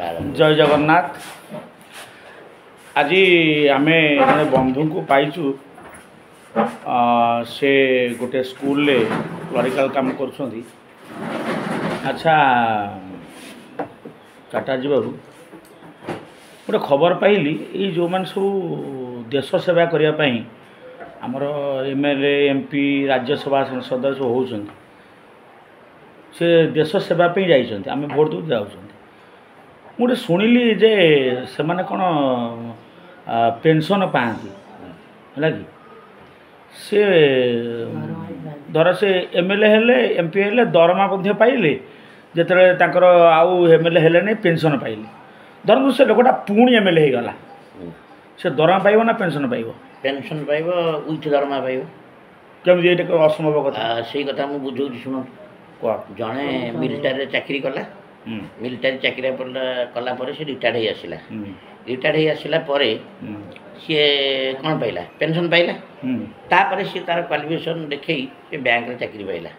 जय जगन्नाथ। आज आम जड़े बंधु को पाइचु से गोटे स्कूल रे क्लरिकल काम कर। अच्छा टाटा जी बाबू गोटे खबर पाइली ये जो मैंने सब देश सेवा करने आमर एमएलए एमपी राज्यसभा सदस्य होती से देश सेवाई जाइए आम भोट दे जाऊँ गोटे शुणिली जे से मैंने कौन पेंशन पाती है कि सी धर से एमएलए हेले एमपी हेले दरमा पाइले जिते आउ एमएलए हेले नहीं पेंशन पाइले धरतु से लोकटा पुणी एमएलए हो गला से दरमा पाइब ना पेंशन पाइब पेंशन पाइब उइथ दरमा पाइब केमी ये असंभव कथा से कथा मुझे बुझे शुणु जड़े मिलिटारी चाकरी कला मिलिटारी चाकरी कला से रिटायर्ड हो आसला रिटायर्ड हो आसला सी कौन पाइला पेंशन पाइला तापर सी तार क्वालिफिकेशन देखे बैंक रे चाकरी पाइला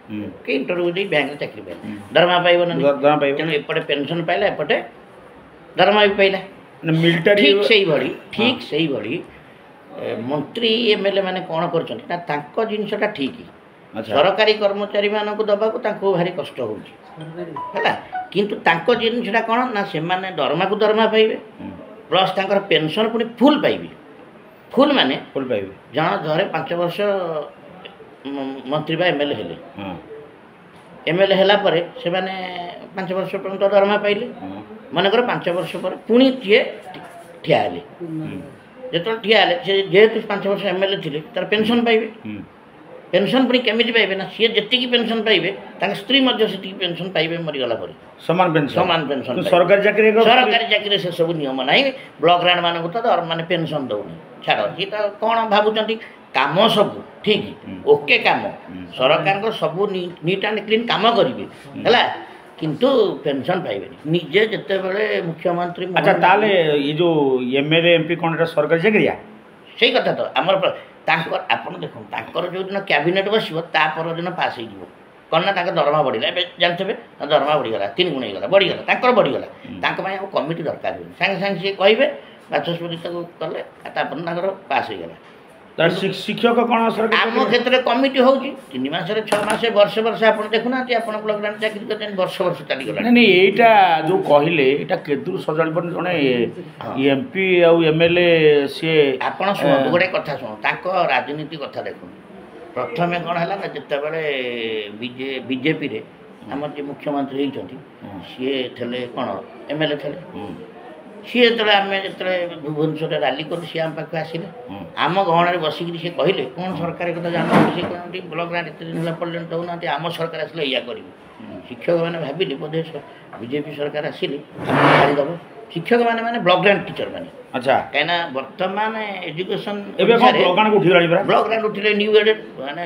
के इंटरव्यू दे बैंक रे चाकरी पाइला दरमा पाइब ना तेणु एपटे पेंशन पाइला एपटे दरमा भी पाइला मिलिटारी ठीक से भली मंत्री एमएलए माने कौन कर जिनसटा ठीक सरकारी कर्मचारी मानक दबाक भारी कष्ट होगा किंतु तांको जिनसटा कौन ना से दरमा को दरमा पाइबे प्लस तांकर पेंशन पुणी फुल पाइबे फुल पाइबे जहाँ धरे 5 वर्ष मंत्री बा एमएलए हेले एमएलए हैला परे से माने 5 वर्ष पर्यंत दरमा पाइले मनकर 5 वर्ष पर पुणी टीए ठिया हेले जो ठिया हेले जेहेतु 5 वर्ष एमएलए थे तार पेंशन पाइबे पेंशन पुणी केमी पाइबे ना सी जी पेंशन पाइबे स्त्री से पेंशन पाइबे मरीगला समान पेंशन सरकारी चाकरी से सब नियम ना ब्लॉक ग्रांड मान तो माने पेंशन दौनी छाड़ सी तो कौन भावुं काम सब ठीक ओके काम सरकार को सब नीट एंड क्लीन काम करेंगे है किंतु पेंशन पाइबे निजे जिते बड़े मुख्यमंत्री। अच्छा ताले ये जो एमएलए एमपी कौन सरकारी चाकरिया से कथा तो आमर आपड़ देखो जो दिन कैबिनेट बस दिन पास हो कौन ना दरमा बढ़ला जानते दरमा बढ़ीगला 3 गुण होगा बढ़ीगला बढ़ीगला कमिटी दरकार हुए सागे सागे सी कहे बाचस्पति कले पास हो गला शिक्षक कौन आम क्षेत्र में कमिटी हो 3 मास 6 मास वर्ष आप देखुना आप ब्लॉक ग्रांट चाकरी कर वर्ष चलीगला नहीं यहाँ जो कहले यहाँ केदूर सजाड़ जड़े एमपी आउ एमएलए सी आप शुणु गोटे कथा शुणु राजनीति कथा देखो प्रथम कौन है ना जिते बीजेपी रे आम जो मुख्यमंत्री होती सी थे कौन एमएलए थे सी जो आम जो भुवनेश्वर रैली करूँ सी आम पाखे आसिले आम गहण बसिक सी कहले कौन सरकार कथा जानते सी कहते ब्लॉक ग्रांट एत दिन है पर्यटन दौना आम सरकार आसिले या कर शिक्षक मैंने भाविले बोधे बीजेपी सरकार आसिले छाड़ीदेव शिक्षक मैंने ब्लॉक ग्रांट टीचर मैंने। अच्छा कहीं बर्तमान एजुकेशन ब्लॉक ग्रांट उठे न्यू एडेड माने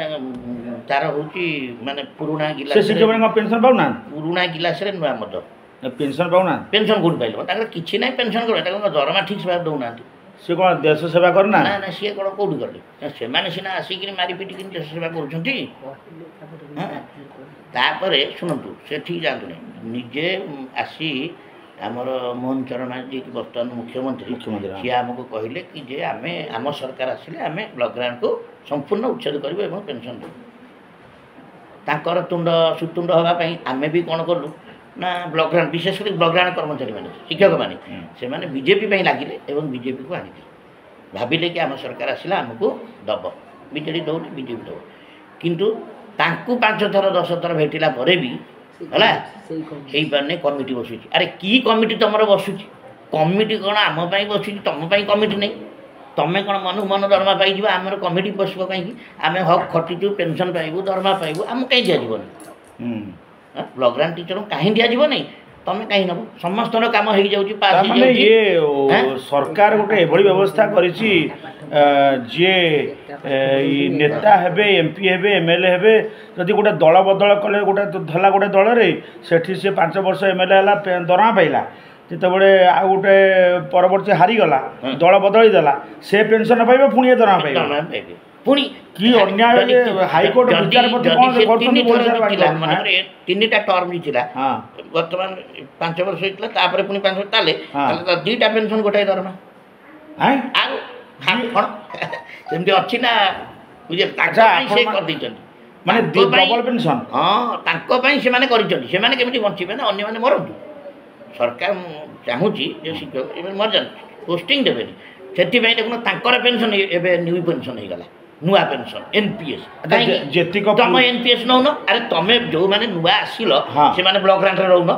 तार हूँ माने पुराना गिलास पेंशन पाऊना पुराना गिलास नुआ मद पेंशन पाऊना पेंशन कौट पाइल किसी ना पेंशन कर दरमा ठीक से दौना सी कौन देश सेवा करना ना ना सी कौन कौटी कले से सीना आसिक मारिपिट देश सेवा कर शुणु से ठीक जातु नहीं निजे आसी आमर मोहन चरण माझी जी बर्तमान मुख्यमंत्री सी आमको कहले कि जे आमे आम सरकार आसिले आम ब्लॉक ग्रांट को संपूर्ण उच्छेद करूँ पेंशन देव तांकर तुंड सुतुंड होगापाई आमे भी कौन कलु ना ब्लॉक ग्रांट विशेषकर ब्लॉक ग्रांट कर्मचारी मैंने शिक्षक मैंने बीजेपी लगिले और बीजेपी को आनिले भाविले कि आम सरकार आसला आमको दब बीजेडी दौनी बीजेपी दब किंतु तांकु 5 थर 10 थर भेटिला परे भी है पारे कमिटी बसुची अरे की कमिटी तुम बसुची कमिटी कौन आम बसुची तुम कमिटी नहीं तुम्हें कौन मन मन दरमा पाई आमर कमिटी बस कहीं आम हक खटीचु पेंशन पाइबू दरमा पाइबू आम कहीं दिज्वनी ब्लॉक ग्रांट टीचर कहीं दिज्व नहीं तुम्हें कहीं नब समस्त कम हो जाए ये सरकार गोटे एभली व्यवस्था करिछि जे नेता हेबे एमपी हेबे एमएलए हेबे जदि गोटे दल बदल कले गोटे धला गोटे दल रे सेठी से 5 वर्ष एमएलए हला दरमा पाइला जिते आउ गोटे परवर्ती हारीगला दल बदल देला से पेंशन पाइबे पुणी दरमा पाइबे ପୁଣି କି ଅନ୍ୟାୟ ଯେ ହାଇକୋର୍ଟ ବିଚାରପତି କ'ଣ କରୁଛନ୍ତି ଓଡ଼ିଶାର ବାସିନ୍ଦା? ତିନିଟା ଟର୍ମ ଜିତିଲା ବର୍ତ୍ତମାନ 5 ବର୍ଷ ହେଇଥିଲା ତାପରେ ପୁଣି 5 ବର୍ଷ ତାହେଲେ ଦୁଇଟା ପେନସନ୍ ଗୋଟାଏ ଦରମା ଆଉ କ'ଣ ସେମିତି ଅଛି ନା ବୁଝିଲେ ତାଙ୍କ ପାଇଁ ସେ କରିଦେଇଛନ୍ତି ମାନେ ଡବଲ ପେନସନ୍ ହଁ ତାଙ୍କ ପାଇଁ ସେମାନେ କରିଛନ୍ତି ସେମାନେ କେମିତି ବଞ୍ଚିବେ ନା ଅନ୍ୟମାନେ ମରନ୍ତୁ ସରକାର ଚାହୁଁଛି ଯେ ଶିକ୍ଷକ ଏବେ ମରିଯାନ୍ତୁ ପୋଷ୍ଟିଂ ଦେବେନି ସେଥିପାଇଁ ଦେଖୁନ ତାଙ୍କର ପେନସନ୍ ଏବେ ନ୍ୟୁ ପେନସନ୍ ହେଇଗଲା ନୂଆ ପେନସନ୍ ଏନପିଏସ୍ ଯେତିକ ତମେ ଏନପିଏସ୍ ନଉନ ଆରେ ତମେ ଯୋଉମାନେ ନୂଆ ଆସିଲ ସେମାନେ ବ୍ଲକ ଗ୍ରାଣ୍ଟରେ ରହୁନ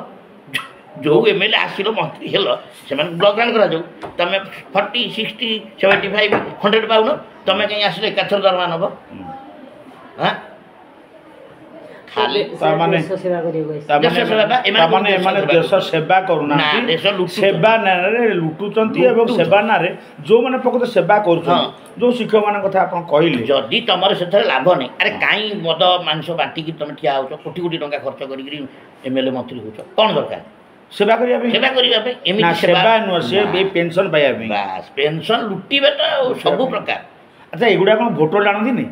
ଯେଉଁ ଏମଏଲଏ ଆସିଲ ମନ୍ତ୍ରୀ ହେଲ ସେମାନଙ୍କୁ ବ୍ଲକ ଗ୍ରାଣ୍ଟ କରାଯାଉ ତମେ 40, 60, 75, 100 ପାଉନ ତମେ କାହିଁ ଆସିଲେ ଏକାଥର ଦରମା ନେବ ହଁ ଖାଲି ଦେଶ ସେବା କରୁନାହାନ୍ତି ସେବା ନାଁରେ ଲୁଟୁଛନ୍ତି ଏବଂ ସେବା ନାଁରେ ଯେଉଁମାନେ ପ୍ରକୃତ ସେବା କରୁଛନ୍ତି ଯେଉଁ ଶିକ୍ଷକମାନଙ୍କ କଥା ଆପଣ କହିଲେ ଯଦି ତମର ସେଥିରେ ଲାଭ ନାହିଁ ଆରେ କାହିଁ ମଦ ମାଂସ ବାଣ୍ଟିକି ତମେ ଠିଆ ହେଉଛ କୋଟି କୋଟି ଟଙ୍କା ଖର୍ଚ୍ଚ କରିକି ଏମଏଲଏ ମନ୍ତ୍ରୀ ହେଉଛ କ'ଣ ଦରକାର ସେବା କରିବା ପାଇଁ ଏମିତି ସେବା ନୁହଁ ସେ ପେନସନ୍ ପାଇବା ପାଇଁ ବାସ୍ ପେନସନ୍ ଲୁଟିବେ ତ ସବୁ ପ୍ରକାର ଆଚ୍ଛା ଏଗୁଡ଼ା କ'ଣ ଭୋଟର ଜାଣନ୍ତିନି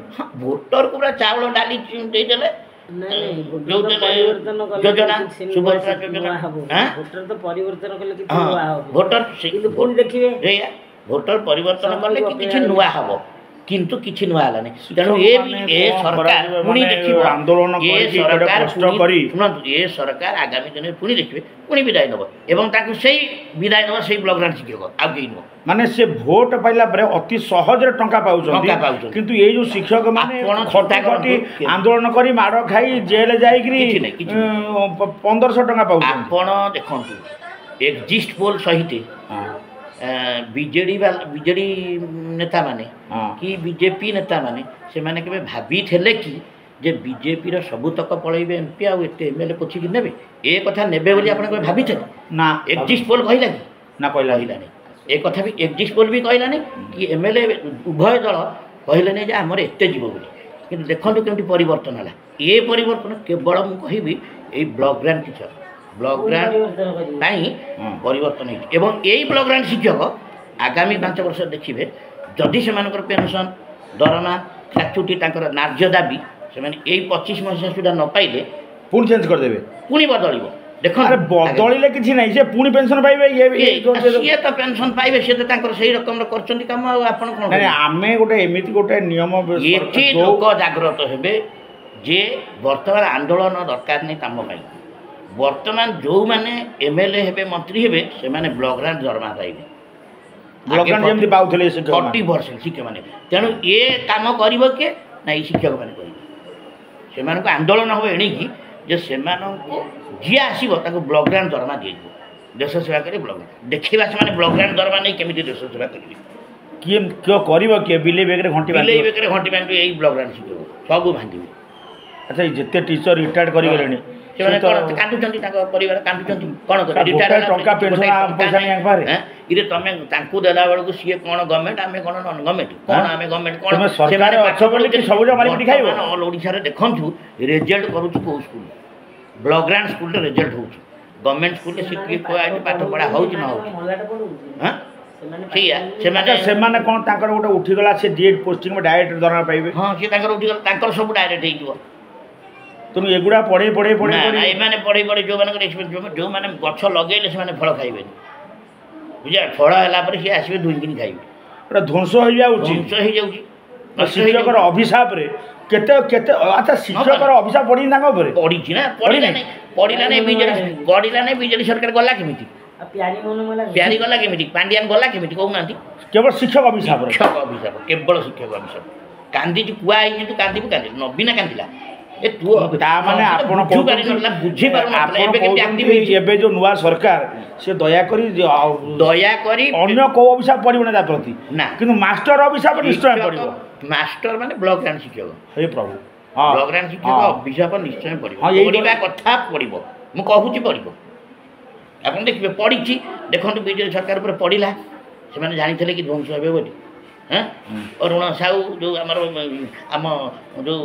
ଭୋଟରକୁ ପୁରା ଚାଉଳ ଡାଲି ଦେଇଦେଲେ ଯୋଜନା ସୁଭଦ୍ରା ଯୋଜନା ଭୋଟର ପରିବର୍ତ୍ତନ କଲେ କିଛି ନୂଆ ହବ କିନ୍ତୁ କିଛି ନୂଆ ହେଲାନି ତେଣୁ ଏ ସରକାର ପୁଣି ଦେଖିବ ଆନ୍ଦୋଳନ ଶୁଣନ୍ତୁ ଏ ସରକାର ଆଗାମୀ ଦିନରେ ପୁଣି ଦେଖିବେ ପୁଣି ବିଦାୟ ନେବ ଏବଂ ତାକୁ ସେଇ ବିଦାୟ ନେବ ସେଇ ବ୍ଲକ ଗ୍ରାଣ୍ଟ ଶିକ୍ଷକ ଆଉ କେହି ନୁହଁ ମାନେ ସେ ଭୋଟ ପାଇଲା ପରେ ଅତି ସହଜରେ ଟଙ୍କା ପାଉଛନ୍ତି କିନ୍ତୁ ଏଇ ଯୋଉ ଶିକ୍ଷକ ମାନେ ଖଟି ଆନ୍ଦୋଳନ କରି ମାଡ଼ ଖାଇ ଜେଲ ଯାଇକିରି 1500 ଟଙ୍କା ପାଉଛନ୍ତି ଆପଣ ଦେଖନ୍ତୁ ଏକ୍ଜିଷ୍ଟ ପୋଲ୍ ସହିତ ବିଜେଡି ନେତା ମାନେ କି ବିଜେପି ନେତା ମାନେ ସେମାନେ କେବେ ଭାବିଥିଲେ କି ଯେ ବିଜେପିର ସବୁତକ ପଳେଇବେ ଏମପି ଆଉ ଏତେ ଏମଏଲଏ ପୋଛିକି ନେବେ ଏ କଥା ନେବେ ବୋଲି ଆପଣ କେବେ ଭାବିଥିଲେ ନା ଏକ୍ଜିଷ୍ଟ ପୋଲ୍ କହିଲା କି ନା କହିଲାନି ଏ କଥା ବି ଏକ୍ଜିଷ୍ଟ ପୋଲ୍ ବି କହିଲାନି କି ଏମଏଲଏ ଉଭୟ ଦଳ କହିଲେନି ଯେ ଆମର ଏତେ ଯିବ ବୋଲି କିନ୍ତୁ ଦେଖନ୍ତୁ କେମିତି ପରିବର୍ତ୍ତନ ହେଲା ଏ ପରିବର୍ତ୍ତନ କେବଳ ମୁଁ କହିବି ଏଇ block grant teacher block grant ପାଇଁ ପରିବର୍ତ୍ତନ ହେଇଛି ଏବଂ ଏଇ ବ୍ଲକ ଗ୍ରାଣ୍ଟ ଶିକ୍ଷକ ଆଗାମୀ 5 ବର୍ଷ ଦେଖିବେ ଯଦି ସେମାନଙ୍କର ପେନସନ୍ ଦରମା ଗ୍ରାଚୁଇଟି ତାଙ୍କର ନ୍ୟାଯ୍ୟ ଦାବି ସେମାନେ ଏଇ 25 ମସିହା ସୁଦ୍ଧା ନ ପାଇଲେ ପୁଣି ଚେଞ୍ଜ କରିଦେବେ ପୁଣି ବଦଳିବ ଦେଖନ୍ତୁ ବଦଳିଲେ କିଛି ନାହିଁ ସେ ପୁଣି ପେନସନ୍ ପାଇବେ ସିଏ ତ ପେନସନ୍ ପାଇବେ ସିଏ ତ ତାଙ୍କର ସେଇ ରକମର କରୁଛନ୍ତି କାମ ଆଉ ଆପଣ କ'ଣ ଆମେ ଗୋଟେ ଏମିତି ଗୋଟେ ନିୟମ ଏଠି ଲୋକ ଜାଗ୍ରତ ହେବେ ଯେ ବର୍ତ୍ତମାନ ଆନ୍ଦୋଳନ ଦରକାର ନାହିଁ କାମ ପାଇଁ ବର୍ତ୍ତମାନ ଯେଉଁମାନେ ଏମଏଲଏ ହେବେ ମନ୍ତ୍ରୀ ହେବେ ସେମାନେ ବ୍ଲକ ଗ୍ରାଣ୍ଟ ଦରମା ପାଇବେ 40% ଶିକ୍ଷକମାନେ ତେଣୁ ଏ କାମ କରିବ କିଏ ନା ଏଇ ଶିକ୍ଷକମାନେ କରିବେ ସେମାନଙ୍କୁ ଆନ୍ଦୋଳନ ହେବ ଏଣିକି ଯେ ସେମାନଙ୍କୁ ଯିଏ ଆସିବ ତାକୁ ବ୍ଲକ ଗ୍ରାଣ୍ଟ ଦରମା ଦିଆଯିବ ଦେଶ ସେବା କରି ବ୍ଲକ ଦେଖିବା ସେମାନେ ବ୍ଲକ ଗ୍ରାଣ୍ଟ ଦରମା ନେଇ କେମିତି ଦେଶ ସେବା କରିବେ କିଏ କରିବ କିଏ ବିଲେଇ ବେଗରେ ଘଣ୍ଟି ବାନ୍ଧିବେ ଏଇ ବ୍ଲକ ଗ୍ରାଣ୍ଟ ଶିକ୍ଷକ ସବୁ ଭାଙ୍ଗିବେ ଆଚ୍ଛା ଯେତେ ଟିଚର ରିଟାୟାର୍ଡ କରିଗଲେଣି ସେମାନେ କ'ଣ କାନ୍ଦୁଛନ୍ତି ତାଙ୍କ ପରିବାର କାନ୍ଦୁଛନ୍ତି କ'ଣ କରିବେ ଇରେ ତମେ ତାଙ୍କୁ ଦେଲା ବେଳକୁ ସିଏ କ'ଣ ଗଭର୍ଣ୍ଣମେଣ୍ଟ ଆମେ କ'ଣ ନନ୍ ଗଭର୍ଣ୍ଣମେଣ୍ଟ କ'ଣ ଆମେ ଗଭର୍ଣ୍ଣମେଣ୍ଟ କ'ଣ ଅଲ୍ ଓଡ଼ିଶାରେ ଦେଖନ୍ତୁ ରେଜଲ୍ଟ କରୁଛୁ କେଉଁ ସ୍କୁଲ ବ୍ଲକ ଗ୍ରାଣ୍ଟ ସ୍କୁଲରେ ରେଜଲ୍ଟ ହେଉଛି ଗଭର୍ଣ୍ଣମେଣ୍ଟ ସ୍କୁଲରେ ସେ କିଏ ପାଠ ପଢ଼ା ହେଉଛି ନ ହେଉଛି ସେଇଆ ସେମାନେ କ'ଣ ତାଙ୍କର ଗୋଟେ ଉଠିଗଲା ସେ ଡିଏଡ୍ ପୋଷ୍ଟିଂ ଡାଇରେକ୍ଟ ଦରମା ପାଇବେ ହଁ ସେ ତାଙ୍କର ଉଠିଗଲା ତାଙ୍କର ସବୁ ଡାଇରେକ୍ଟ ହେଇଯିବ ତେଣୁ ଏଗୁଡ଼ା ପଢ଼େଇ ଏମାନେ ପଢ଼େଇ ଯେଉଁମାନଙ୍କର ଯେଉଁମାନେ ଗଛ ଲଗେଇଲେ ସେମାନେ ଫଳ ଖାଇବେନି ବୁଝିଲା ଫଳ ହେଲା ପରେ ସିଏ ଆସିବେ ଦୁଇକିନି ଖାଇବେ ଏଇଟା ଧ୍ୱଂସ ହେଇଯାଉଛି ଶିକ୍ଷକର ଅଭିଶାପରେ କେତେ କେତେ ଆଚ୍ଛା ଶିକ୍ଷକର ଅଭିଶାପ ପଡ଼ିନି ତାଙ୍କ ଉପରେ ପଡ଼ିଛି ନା ପଡ଼ିଲା ନାହିଁ ବିଜେଡି ସରକାର ଗଲା କେମିତି ପ୍ୟାରି ଗଲା କେମିତି ପାଣ୍ଡିଆନ ଗଲା କେମିତି କହୁନାହାନ୍ତି କେବଳ ଶିକ୍ଷକ ଅଭିଶାପ କେବଳ ଶିକ୍ଷକ ଅଭିଶାପ କାନ୍ଦିଛୁ କୁହା ହେଇଛି ତୁ କାନ୍ଦିବୁ ନବୀନା କାନ୍ଦିଲା ତାମାନେ ଆପଣ ଏବେ ଯୋଉ ନୂଆ ସରକାର ସେ ଦୟାକରି ଅନ୍ୟ କୋଉ ଅଭିଶାପ ପଡ଼ିବ ନା ତା ପ୍ରତି ନା କିନ୍ତୁ ମାଷ୍ଟର ଅଭିଶାପ ନିଶ୍ଚୟ ପଡ଼ିବ ମାଷ୍ଟର ମାନେ ବ୍ଲକ ଗ୍ରାଣ୍ଟ ଶିକ୍ଷକ ହେ ପ୍ରଭୁ ବ୍ଲକ ଗ୍ରାଣ୍ଟ ଶିକ୍ଷକ ଅଭିଶାପ ନିଶ୍ଚୟ ପଡ଼ିବ ପଡ଼ିବା କଥା ପଡ଼ିବ ମୁଁ କହୁଛି ପଡ଼ିବ ଆପଣ ଦେଖିବେ ପଡ଼ିଛି ଦେଖନ୍ତୁ ବିଜେପି ସରକାର ଉପରେ ପଡ଼ିଲା ସେମାନେ ଜାଣିଥିଲେ କି ଧ୍ୱଂସ ହେବେ ବୋଲି ଅରୁଣ ସାହୁ ଯେଉଁ ଆମର ଆମ ଯେଉଁ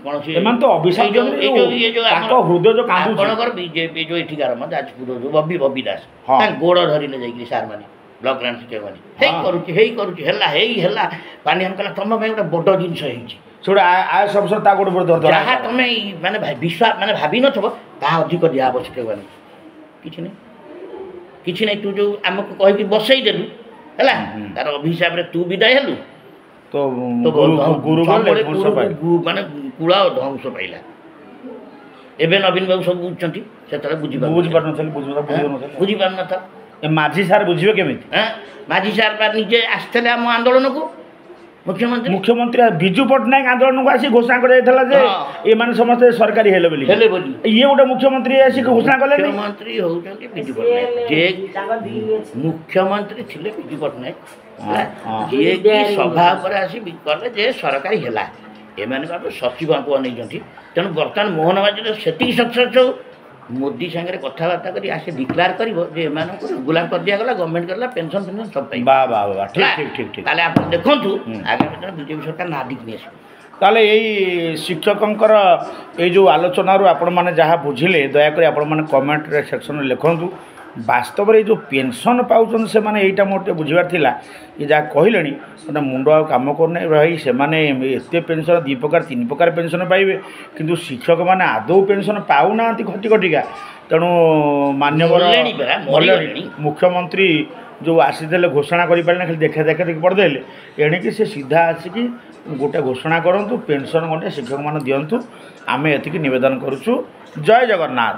କୌଣସି ଆପଣଙ୍କର ବିଜେପି ଯେଉଁ ଏଠିକାର ଯାଜପୁର ଯେଉଁ ବବି ଦାସ ତାଙ୍କ ଗୋଡ଼ ଧରିଲେ ଯାଇକିରି ସାର୍ମାନେ ବ୍ଲକ ଗ୍ରାଣ୍ଟ ଶିକ୍ଷକ ମାନେ ହେଇ କରୁଛି ହେଲା ପାଣ୍ଡିଆନ କହିଲା ତମ ପାଇଁ ଗୋଟେ ବଡ଼ ଜିନିଷ ହେଇଛି ସେଗୁଡ଼ା ଆୟ ସବୁ ତା ଗୋଟେ ଯାହା ତମେ ମାନେ ବିଶ୍ୱାସ ମାନେ ଭାବିନଥିବ ତାହା ଅଧିକ ଦିଆହେବ ଶିକ୍ଷକ ମାନେ କିଛି ନାହିଁ ତୁ ଯେଉଁ ଆମକୁ କହିକି ବସେଇଦେଲୁ ହେଲା ତାର ଅଭିଶାପରେ ତୁ ବିଦାୟ ହେଲୁ ତ ମାନେ କୂଳ ଧ୍ୱଂସ ପାଇଲା ଏବେ ନବୀନ ବାବୁ ସବୁ ବୁଝୁଛନ୍ତି ସେତେବେଳେ ବୁଝିପାରୁନଥିଲା ମାଝୀ ସାର୍ ବୁଝିବେ କେମିତି ମାଝୀ ସାର୍ ବା ନିଜେ ଆସିଥିଲେ ଆମ ଆନ୍ଦୋଳନକୁ ମୁଖ୍ୟମନ୍ତ୍ରୀ ବିଜୁ ପଟ୍ଟନାୟକ ଆନ୍ଦୋଳନକୁ ଆସି ଘୋଷଣା କରାଯାଇଥିଲା ଯେ ଏମାନେ ସମସ୍ତେ ସରକାରୀ ହେଲେ ବୋଲି ଇଏ ଗୋଟେ ମୁଖ୍ୟମନ୍ତ୍ରୀ ଆସି ଘୋଷଣା କଲେ ମୁଖ୍ୟମନ୍ତ୍ରୀ ହେଉଛନ୍ତି ବିଜୁ ପଟ୍ଟନାୟକ ଯେ ମୁଖ୍ୟମନ୍ତ୍ରୀ ଥିଲେ ବିଜୁ ପଟ୍ଟନାୟକ ଯିଏକି ସଭା ଉପରେ ଆସି କଲେ ଯେ ସରକାରୀ ହେଲା ଏମାନେ ବାବୁ ସଚିବଙ୍କୁ ଅନେଇଛନ୍ତି ତେଣୁ ବର୍ତ୍ତମାନ ମୋହନ ମାଝୀର ସେତିକି ସକ୍ସେସ୍ ହଉ ମୋଦି ସାଙ୍ଗରେ କଥାବାର୍ତ୍ତା କରି ଆସି ଡିକ୍ଲାର କରିବ ଯେ ଏମାନଙ୍କୁ ରେଗୁଲାର କରିଦିଆଗଲା ଗଭର୍ଣ୍ଣମେଣ୍ଟ କରିଲା ପେନସନ୍ ସବୁ ପାଇଁ ଠିକ୍ ତାହେଲେ ଆପଣ ଦେଖନ୍ତୁ ଆଗାମୀ ଦିନ ବିଜେପି ସରକାର ନାଦିକି ନେଇ ଆସିବ ତାହେଲେ ଏଇ ଶିକ୍ଷକଙ୍କର ଏଇ ଯେଉଁ ଆଲୋଚନାରୁ ଆପଣମାନେ ଯାହା ବୁଝିଲେ ଦୟାକରି ଆପଣମାନେ କମେଣ୍ଟରେ ସେକ୍ସନରେ ଲେଖନ୍ତୁ ବାସ୍ତବରେ ଏଇ ଯେଉଁ ପେନସନ୍ ପାଉଛନ୍ତି ସେମାନେ ଏଇଟା ମୋର ଟିକେ ବୁଝିବାର ଥିଲା ଏ ଯାହା କହିଲେଣି ଗୋଟେ ମୁଣ୍ଡ ଆଉ କାମ କରୁନାହିଁ ଭାଇ ସେମାନେ ଏତେ ପେନସନ୍ 2 ପ୍ରକାର 3 ପ୍ରକାର ପେନସନ୍ ପାଇବେ କିନ୍ତୁ ଶିକ୍ଷକମାନେ ଆଦୌ ପେନସନ୍ ପାଉନାହାନ୍ତି ଖଟିକା ତେଣୁ ମାନ୍ୟବର ମୁଖ୍ୟମନ୍ତ୍ରୀ ଯେଉଁ ଆସିଥିଲେ ଘୋଷଣା କରିପାରିଲେ ଖାଲି ଦେଖା ଦେଖି ପଡ଼ିଦେଲେ ଏଣିକି ସେ ସିଧା ଆସିକି ଗୋଟେ ଘୋଷଣା କରନ୍ତୁ ପେନସନ୍ ଗୋଟେ ଶିକ୍ଷକମାନେ ଦିଅନ୍ତୁ ଆମେ ଏତିକି ନିବେଦନ କରୁଛୁ ଜୟ ଜଗନ୍ନାଥ।